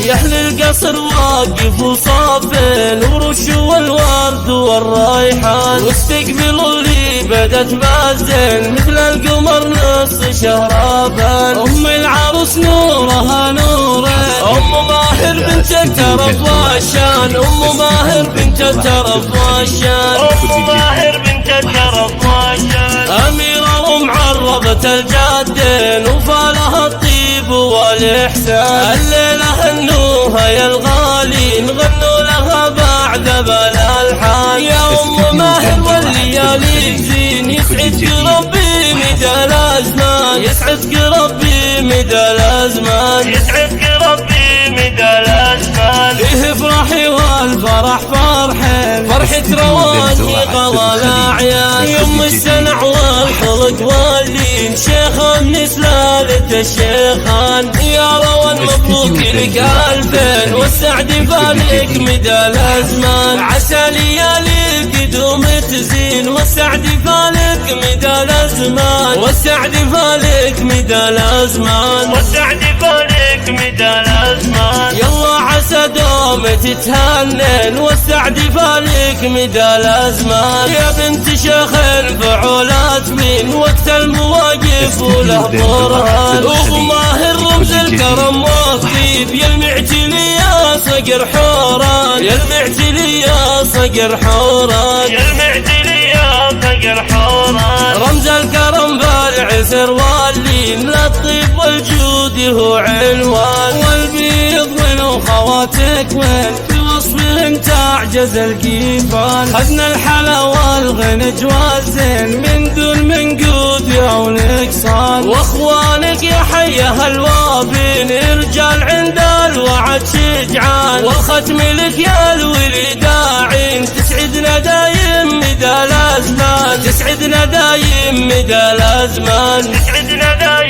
يا أهل القصر واقف وصافين ورشوا الورد والريحان، واستقبلوا اللي بدت بازين مثل القمر نص شهرابان. أم العروس نورها نورين، أم ماهر بنت الترف والشان، أم ماهر بنت الترف والشان، أم ماهر بنت الترف والشان. أميرة ومعرضة الجادين وفالها الطيب والإحسان، الليلة هنوها يا الغالين غنوا لها بعد بالألحان. يا أم ماهر والليالي زين، يسعدك ربي مدى الأزمان، يسعدك ربي مدى الأزمان، يسعدك ربي مدى الأزمان. فيه فرحي والفرح فرحين، فرحة رواني قضى الأعيان. يم السنع والخلق واللين، شيخ من سلالة الشيخان. يا روان مبروك لك ألفين، والسعد فالك مدى الأزمان. عسى ليالي القدوم تزين، والسعد فالك مدى الأزمان، والسعد فالك مدى الأزمان، والسعد فالك مدى الأزمان. يلا عسى دوم تتهنن، والسعد فالك مدى الأزمان. يا بنت شيخ الفعولات من وقت المواقف وله برهان. أبو ماهر رمز الكرم والطيب، يا المعتلي يا صقر حوران، يا المعتلي يا صقر حوران، يا المعتلي يا صقر حوران. رمز الكرم بالعسر واللين، للطيب والجود هو عنوان. والبيض من خواتك وين، في وصفهن تعجز القيفان. خذنا الحلا والغنج والزين من دون منقود او نقصان. واخوانك يا حيه الوابين، رجال عند الوعد شجعان. والختم لك يا الولي داعين، تسعدنا دايم مدى الازمان، تسعدنا دايم مدى الازمان، تسعدنا دايم